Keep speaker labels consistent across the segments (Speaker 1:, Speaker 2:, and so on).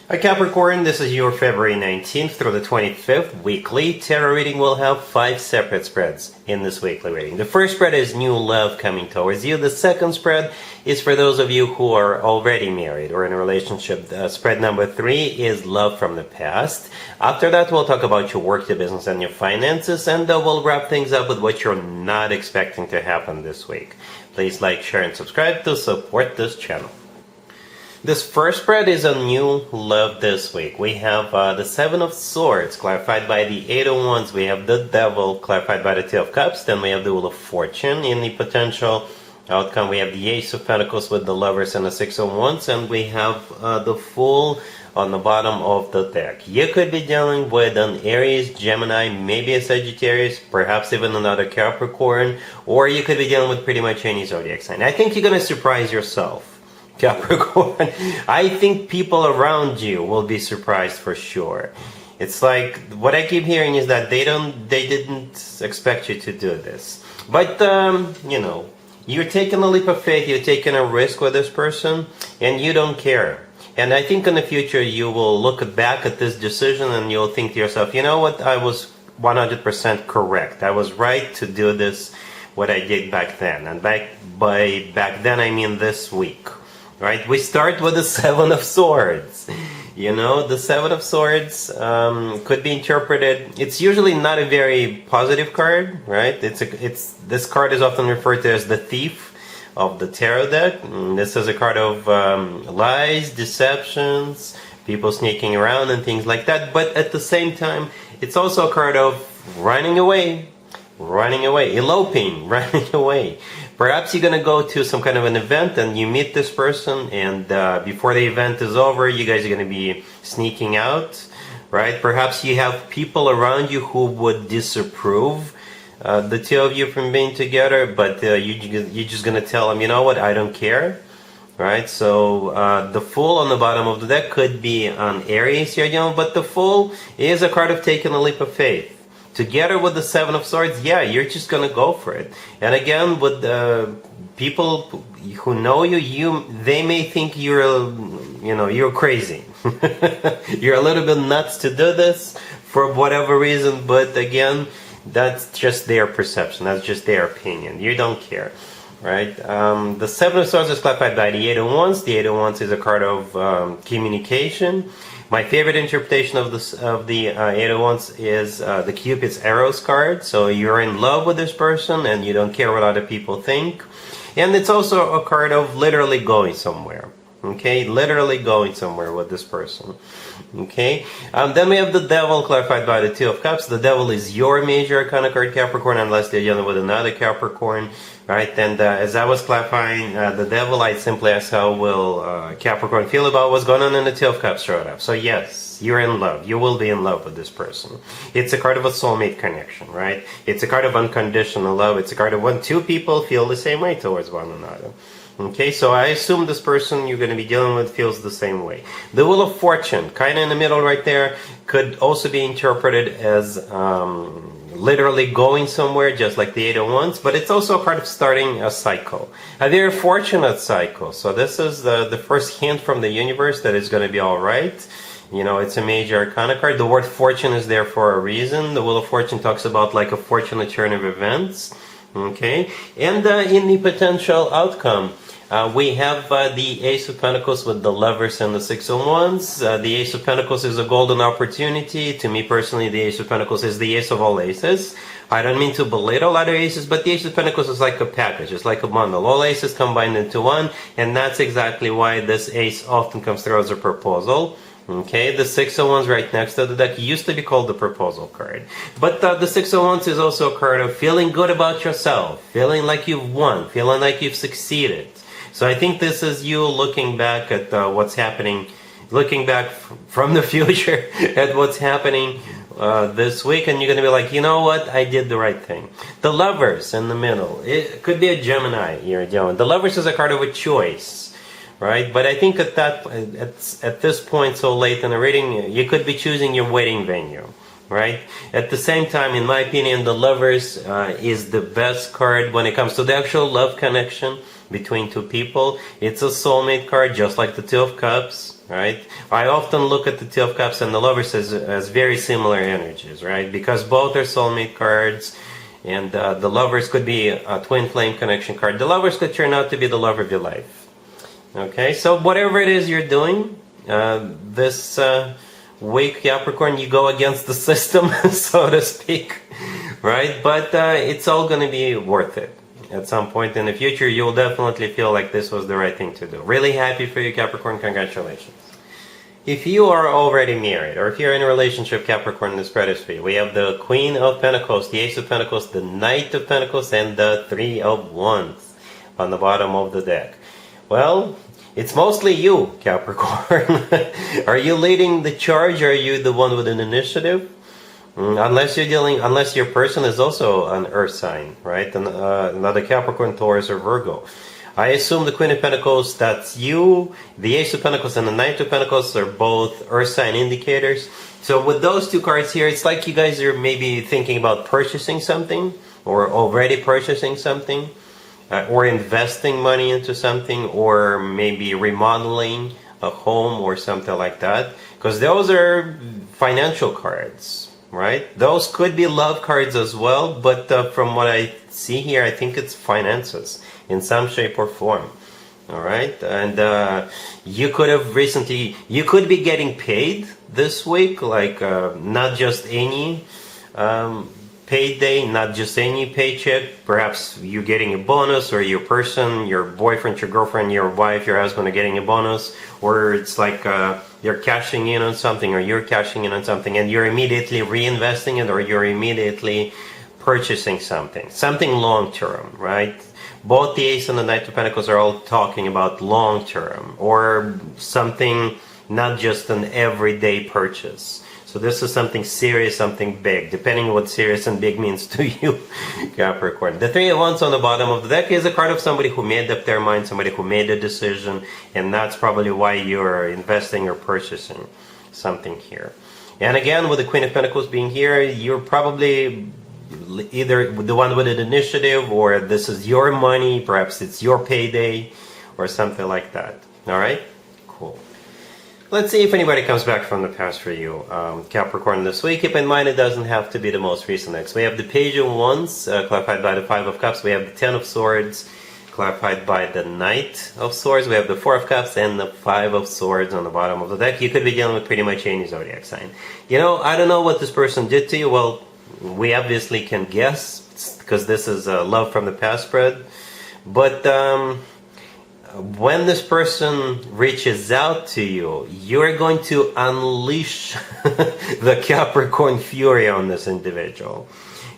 Speaker 1: Hi Capricorn, this is your February 19th through the 25th weekly tarot reading. We'll have 5 separate spreads in this weekly reading. The first spread is new love coming towards you. The second spread is for those of you who are already married or in a relationship. Spread number 3 is love from the past. After that, we'll talk about your work, your business, and your finances, and we'll wrap things up with what you're not expecting to happen this week. Please like, share, and subscribe to support this channel. This first spread is a new love this week. We have the Seven of Swords, clarified by the Eight of Wands. We have the Devil, clarified by the Two of Cups. Then we have the Wheel of Fortune. In the potential outcome, we have the Ace of Pentacles with the Lovers and the Six of Wands. And we have the Fool on the bottom of the deck. You could be dealing with an Aries, Gemini, maybe a Sagittarius, perhaps even another Capricorn. Or you could be dealing with pretty much any zodiac sign. I think you're going to surprise yourself, Capricorn. I think people around you will be surprised for sure. It's like what I keep hearing is that they didn't expect you to do this. But you're taking a leap of faith, you're taking a risk with this person, and you don't care. And I think in the future you will look back at this decision and you'll think to yourself, you know what, I was 100% correct. I was right to do this, what I did back then. And back then I mean this week. Right, we start with the Seven of Swords. You know, the Seven of Swords could be interpreted. It's usually not a very positive card, right? This card is often referred to as the thief of the tarot deck. This is a card of lies, deceptions, people sneaking around and things like that. But at the same time, it's also a card of running away, eloping, running away. Perhaps you're going to go to some kind of an event and you meet this person, and before the event is over, you guys are going to be sneaking out, right? Perhaps you have people around you who would disapprove the two of you from being together, but you're just going to tell them, you know what, I don't care, right? So the Fool on the bottom of the deck could be an Aries you're dealing, but the Fool is a card of taking a leap of faith. Together with the Seven of Swords, yeah, you're just gonna go for it. And again, with people who know you, they may think you're crazy. You're a little bit nuts to do this for whatever reason. But again, that's just their perception. That's just their opinion. You don't care, right? The Seven of Swords is clarified by the Eight of Wands. The Eight of Wands is a card of communication. My favorite interpretation of the Eight of Wands is the Cupid's Arrows card. So you're in love with this person and you don't care what other people think. And it's also a card of literally going somewhere. Okay, literally going somewhere with this person. Okay, then we have the Devil, clarified by the Two of Cups. The Devil is your major arcana card, Capricorn, unless they're dealing with another Capricorn. Right, and as I was clarifying the Devil, I simply asked how will Capricorn feel about what's going on, and the Two of Cups showed up. So yes, you're in love. You will be in love with this person. It's a card of a soulmate connection, right? It's a card of unconditional love. It's a card of when two people feel the same way towards one another. Okay, so I assume this person you're going to be dealing with feels the same way. The Wheel of Fortune, kind of in the middle right there, could also be interpreted as literally going somewhere, just like the Eight of Wands, but it's also a part of starting a cycle, a very fortunate cycle. So this is the first hint from the universe that it's going to be all right. You know, it's a major arcana card. The word fortune is there for a reason. The Wheel of Fortune talks about like a fortunate turn of events. Okay, and in the potential outcome, we have the Ace of Pentacles with the Lovers and the Six of Wands. The Ace of Pentacles is a golden opportunity. To me personally, the Ace of Pentacles is the ace of all aces. I don't mean to belittle other aces, but the Ace of Pentacles is like a package. It's like a bundle. All aces combined into one, and that's exactly why this ace often comes through as a proposal. Okay, the Six of Wands right next to the deck used to be called the proposal card. But the Six of Wands is also a card of feeling good about yourself, feeling like you've won, feeling like you've succeeded. So I think this is you looking back at what's happening, looking back from the future at what's happening this week, and you're going to be like, you know what, I did the right thing. The Lovers in the middle, it could be a Gemini you're dealing. The Lovers is a card of a choice, right? But I think at this point, so late in the reading, you could be choosing your wedding venue, right? At the same time, in my opinion, the Lovers is the best card when it comes to the actual love connection between two people. It's a soulmate card, just like the Two of Cups. right? I often look at the Two of Cups and the Lovers as very similar energies, right? Because both are soulmate cards, and the Lovers could be a twin flame connection card. The Lovers could turn out to be the love of your life. Okay, so whatever it is you're doing, this week, Capricorn, you go against the system, so to speak, right? But it's all going to be worth it. At some point in the future, you'll definitely feel like this was the right thing to do. Really happy for you, Capricorn. Congratulations. If you are already married, or if you're in a relationship, Capricorn, this spread is for you. We have the Queen of Pentacles, the Ace of Pentacles, the Knight of Pentacles, and the Three of Wands on the bottom of the deck. Well, it's mostly you, Capricorn. Are you leading the charge? Are you the one with an initiative? Unless your person is also an Earth sign, right? Another Capricorn, Taurus, or Virgo. I assume the Queen of Pentacles, that's you. The Ace of Pentacles and the Knight of Pentacles are both Earth sign indicators. So with those two cards here, it's like you guys are maybe thinking about purchasing something, or already purchasing something, or investing money into something, or maybe remodeling a home or something like that. Because those are financial cards. Right? Those could be love cards as well, but from what I see here, I think it's finances in some shape or form. All right? And you could be getting paid this week, like not just any payday, not just any paycheck. Perhaps you're getting a bonus, or your person, your boyfriend, your girlfriend, your wife, your husband are getting a bonus, or it's like you're cashing in on something, or you're cashing in on something, and you're immediately reinvesting it, or you're immediately purchasing something long-term, right? Both the Ace and the Knight of Pentacles are all talking about long-term, or something, not just an everyday purchase. So this is something serious, something big, depending on what serious and big means to you, Capricorn. The Three of Wands on the bottom of the deck is a card of somebody who made up their mind, somebody who made a decision, and that's probably why you're investing or purchasing something here. And again, with the Queen of Pentacles being here, you're probably either the one with an initiative, or this is your money, perhaps it's your payday, or something like that. All right? Cool. Let's see if anybody comes back from the past for you, Capricorn, this week. Keep in mind, it doesn't have to be the most recent next. We have the Page of Wands, clarified by the Five of Cups. We have the Ten of Swords, clarified by the Knight of Swords. We have the Four of Cups and the Five of Swords on the bottom of the deck. You could be dealing with pretty much any zodiac sign. You know, I don't know what this person did to you. Well, we obviously can guess, because this is a love from the past spread. But when this person reaches out to you, you're going to unleash the Capricorn fury on this individual.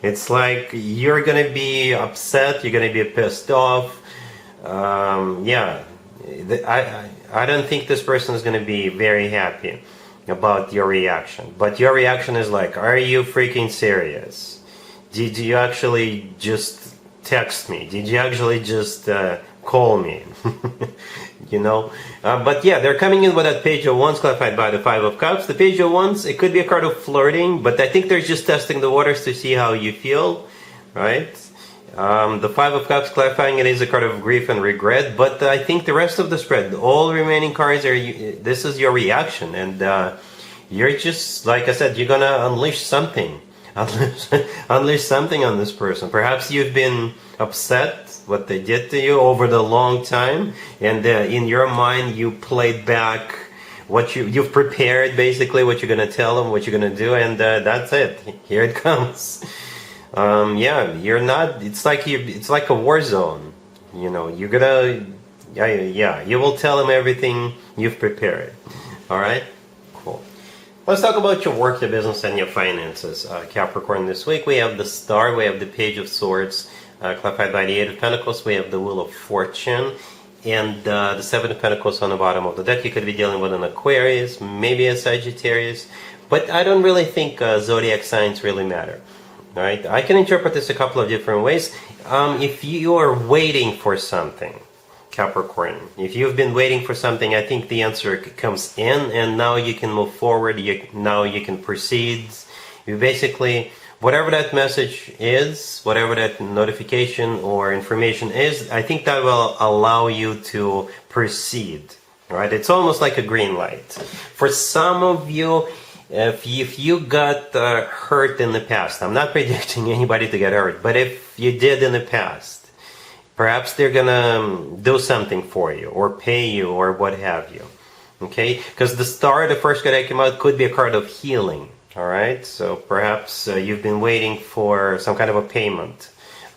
Speaker 1: It's like you're going to be upset, you're going to be pissed off. I don't think this person is going to be very happy about your reaction. But your reaction is like, are you freaking serious? Did you actually just text me? Did you actually just call me? You know? But yeah, they're coming in with that Page of Wands, clarified by the Five of Cups. The Page of Wands, it could be a card of flirting, but I think they're just testing the waters to see how you feel, right? The Five of Cups, clarifying it is a card of grief and regret, but I think the rest of the spread, all remaining cards, this is your reaction, and you're just, like I said, you're gonna unleash something. Unleash something on this person. Perhaps you've been upset what they did to you over the long time, and in your mind you played back what you've prepared, basically what you're gonna tell them, what you're gonna do, and that's it. Here it comes. You're not. It's like a war zone. You know, you're gonna. You will tell them everything you've prepared. All right. Cool. Let's talk about your work, your business, and your finances, Capricorn. This week we have the Star, we have the Page of Swords, clarified by the Eight of Pentacles. We have the Wheel of Fortune, and the Seven of Pentacles on the bottom of the deck. You could be dealing with an Aquarius, maybe a Sagittarius, but I don't really think zodiac signs really matter. All right, I can interpret this a couple of different ways. If you are waiting for something, Capricorn, if you've been waiting for something, I think the answer comes in, and now you can move forward. Now you can proceed. You basically, whatever that message is, whatever that notification or information is, I think that will allow you to proceed. right? It's almost like a green light. For some of you, if you got hurt in the past, I'm not predicting anybody to get hurt, but if you did in the past, perhaps they're gonna do something for you or pay you or what have you. Okay, because the star, the first card that came out, could be a card of healing. All right, so perhaps you've been waiting for some kind of a payment,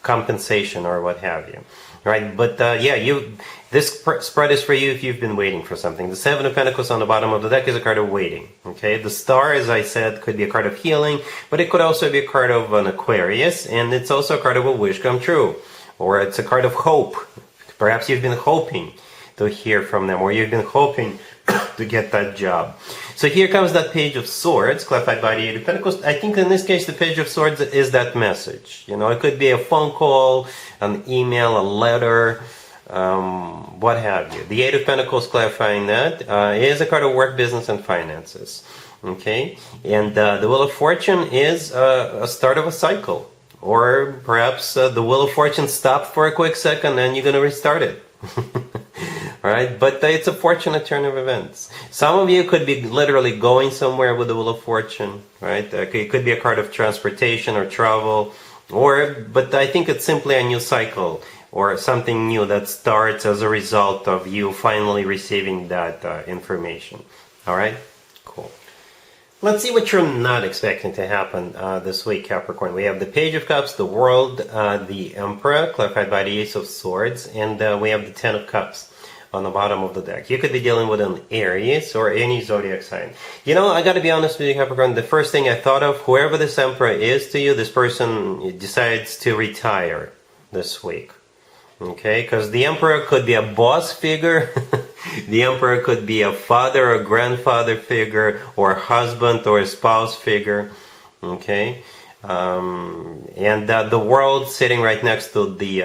Speaker 1: compensation, or what have you. Right, but yeah, this spread is for you if you've been waiting for something. The Seven of Pentacles on the bottom of the deck is a card of waiting. Okay, the Star, as I said, could be a card of healing, but it could also be a card of an Aquarius, and it's also a card of a wish come true, or it's a card of hope. Perhaps you've been hoping to hear from them, or you've been hoping to get that job. So here comes that Page of Swords, clarified by the Eight of Pentacles. I think in this case the Page of Swords is that message. You know, it could be a phone call, an email, a letter, what have you. The Eight of Pentacles, clarifying that, is a card of work, business, and finances. Okay, and the Wheel of Fortune is a start of a cycle. Or perhaps the Wheel of Fortune stopped for a quick second and you're going to restart it. Right? But it's a fortunate turn of events. Some of you could be literally going somewhere with the Wheel of Fortune, right? It could be a card of transportation or travel, but I think it's simply a new cycle or something new that starts as a result of you finally receiving that information. All right? Cool. Let's see what you're not expecting to happen this week, Capricorn. We have the Page of Cups, the World, the Emperor, clarified by the Ace of Swords, and we have the Ten of Cups on the bottom of the deck. You could be dealing with an Aries or any zodiac sign. You know, I gotta be honest with you, Capricorn, the first thing I thought of, whoever this Emperor is to you, this person decides to retire this week. Okay, because the Emperor could be a boss figure, the Emperor could be a father or grandfather figure, or a husband or a spouse figure. Okay, and the World sitting right next to the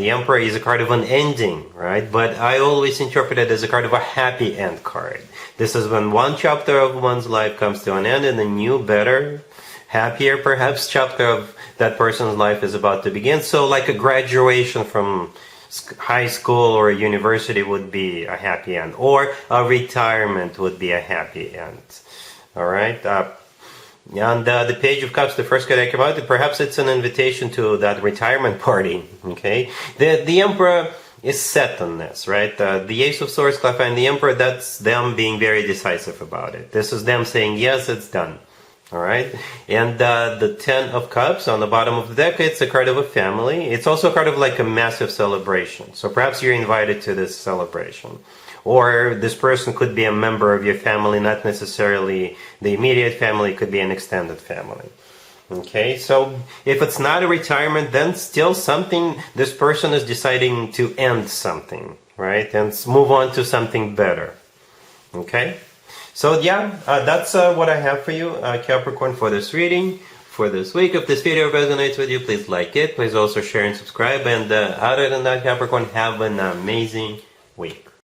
Speaker 1: Emperor is a card of an ending, right? But I always interpret it as a card of a happy end card. This is when one chapter of one's life comes to an end and a new, better, happier perhaps chapter of that person's life is about to begin. So like a graduation from high school or a university would be a happy end, or a retirement would be a happy end. All right. And the Page of Cups, the first card that came out, perhaps it's an invitation to that retirement party. Okay, the Emperor is set on this, right? The Ace of Swords, clarifying the Emperor, that's them being very decisive about it. This is them saying, yes, it's done. All right, and the Ten of Cups on the bottom of the deck, it's a card of a family. It's also a card of like a massive celebration. So perhaps you're invited to this celebration. Or this person could be a member of your family, not necessarily the immediate family, it could be an extended family. Okay, so if it's not a retirement, then still something, this person is deciding to end something, right? And move on to something better. Okay? So yeah, that's what I have for you, Capricorn, for this reading, for this week. If this video resonates with you, please like it. Please also share and subscribe. And other than that, Capricorn, have an amazing week.